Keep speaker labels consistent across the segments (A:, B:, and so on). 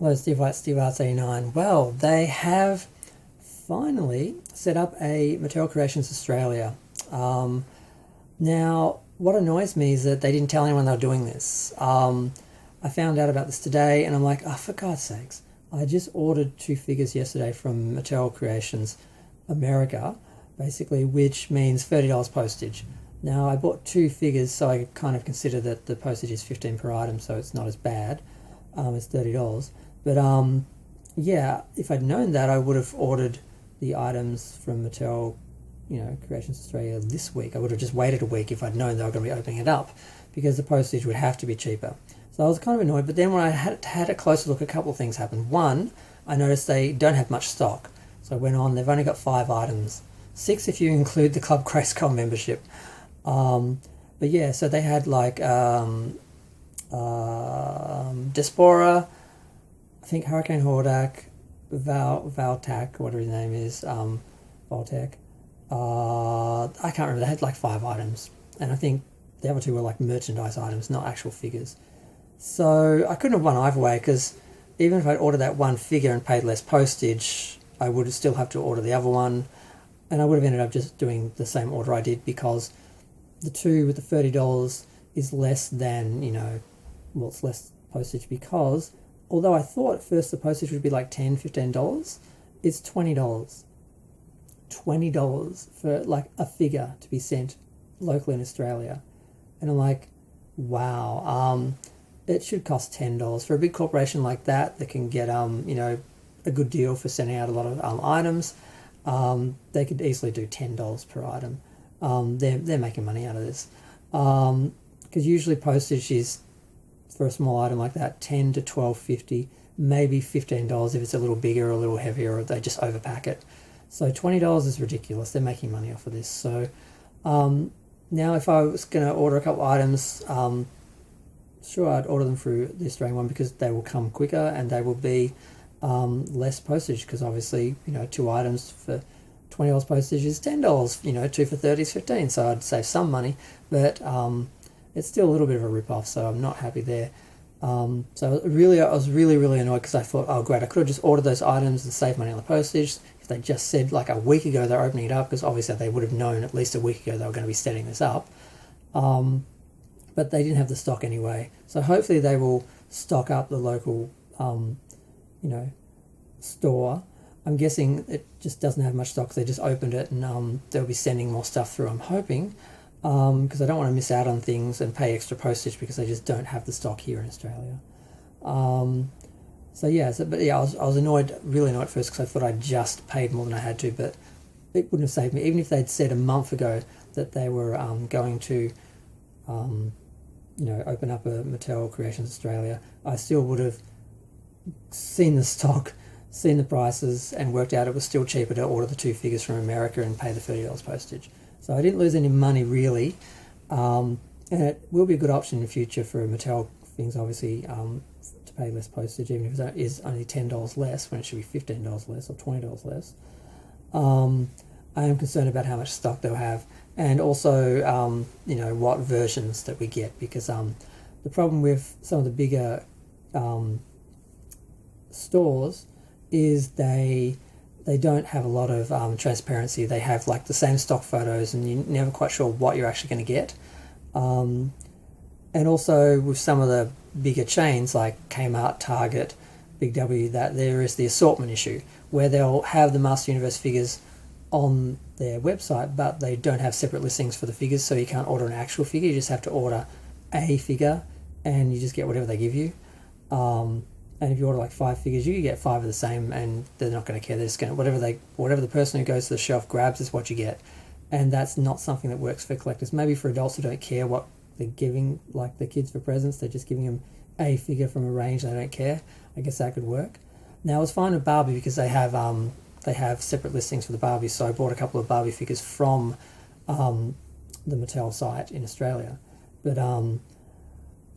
A: Hello, Steve White, Steve Arts 89. Well, they have finally set up a Mattel Creations Australia. Now, what annoys me is that they didn't tell anyone they were doing this. I found out about this today, and I'm like, oh, for God's sakes. I just ordered 2 figures yesterday from Mattel Creations America, basically, which means $30 postage. Now, I bought 2 figures, so I kind of consider that the postage is $15 per item, so it's not as bad. It's $30. But yeah, if I'd known that, I would have ordered the items from Mattel, Creations Australia this week. I would have just waited a week if I'd known they were going to be opening it up, because the postage would have to be cheaper. So I was kind of annoyed, but then when I had a closer look, a couple of things happened. One, I noticed they don't have much stock. So I went on, they've only got 5 items. 6 if you include the Club Grayskull membership. But yeah, so they had like Diaspora, I think Hurricane Hordak, Valtak, whatever his name is, Voltec. I can't remember, they had like 5 items. And I think the other 2 were like merchandise items, not actual figures. So I couldn't have won either way, because even if I'd ordered that 1 figure and paid less postage, I would still have to order the other one. And I would have ended up just doing the same order I did, because the 2 with the $30 is less than, well, it's less postage, because although I thought at first the postage would be like $10, $15, it's $20. $20 for like a figure to be sent locally in Australia. And I'm like, wow, it should cost $10 for a big corporation like that can get a good deal for sending out a lot of items. They could easily do $10 per item. They're making money out of this, because usually postage is, for a small item like that, $10 to $12.50, maybe $15 if it's a little bigger or a little heavier, or they just overpack it. So $20 is ridiculous. They're making money off of this. So now if I was going to order a couple items, sure, I'd order them through the Australian one, because they will come quicker and they will be less postage, because obviously 2 items for $20 postage is $10. 2 for $30 is $15. So I'd save some money, but it's still a little bit of a rip-off, so I'm not happy there. So really, I was really annoyed, because I thought, oh great, I could have just ordered those items and saved money on the postage if they just said like a week ago they're opening it up, because obviously they would have known at least a week ago they were going to be setting this up. But they didn't have the stock anyway, so hopefully they will stock up the local store. I'm guessing it just doesn't have much stock, because they just opened it, and they'll be sending more stuff through, I'm hoping, because I don't want to miss out on things and pay extra postage because they just don't have the stock here in Australia. I was annoyed, really annoyed at first, because I thought I just paid more than I had to, but it wouldn't have saved me. Even if they'd said a month ago that they were going to open up a Mattel Creations Australia, I still would have seen the stock, seen the prices, and worked out it was still cheaper to order the 2 figures from America and pay the $30 postage. So I didn't lose any money really, and it will be a good option in the future for Mattel things, obviously, to pay less postage, even if it is only $10 less when it should be $15 less or $20 less. I am concerned about how much stock they'll have, and also what versions that we get, because the problem with some of the bigger stores is they don't have a lot of transparency. They have like the same stock photos, and you're never quite sure what you're actually going to get. And also with some of the bigger chains like Kmart, Target, Big W, that there is the assortment issue, where they'll have the Master Universe figures on their website, but they don't have separate listings for the figures, so you can't order an actual figure. You just have to order a figure, and you just get whatever they give you. And if you order like 5 figures, you get 5 of the same, and they're not going to care. They're just going to, whatever the person who goes to the shelf grabs is what you get. And that's not something that works for collectors. Maybe for adults who don't care what they're giving, like the kids for presents, they're just giving them a figure from a range, they don't care. I guess that could work. Now, it was fine with Barbie, because they have separate listings for the Barbies, so I bought a couple of Barbie figures from the Mattel site in Australia. But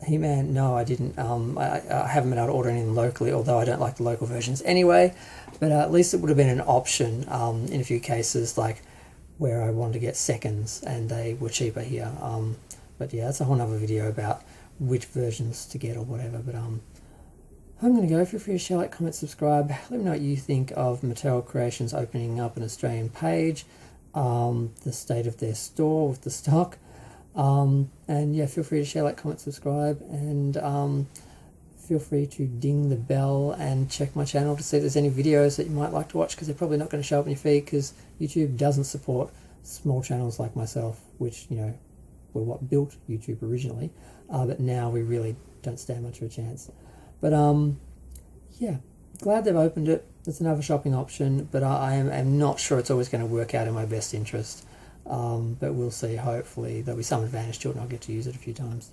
A: He-Man, no, I didn't. I haven't been able to order anything locally, although I don't like the local versions anyway. But at least it would have been an option in a few cases, like where I wanted to get seconds and they were cheaper here. But yeah, that's a whole other video about which versions to get or whatever. But I'm going to go. Feel free to share, like, comment, subscribe. Let me know what you think of Mattel Creations opening up an Australian page, the state of their store with the stock. And yeah, feel free to share, like, comment, subscribe, and feel free to ding the bell and check my channel to see if there's any videos that you might like to watch, because they're probably not going to show up in your feed because YouTube doesn't support small channels like myself, which, you know, were what built YouTube originally, but now we really don't stand much of a chance. But yeah, glad they've opened it. It's another shopping option, but I am not sure it's always going to work out in my best interest. But we'll see. Hopefully there'll be some advantage to it and I'll get to use it a few times.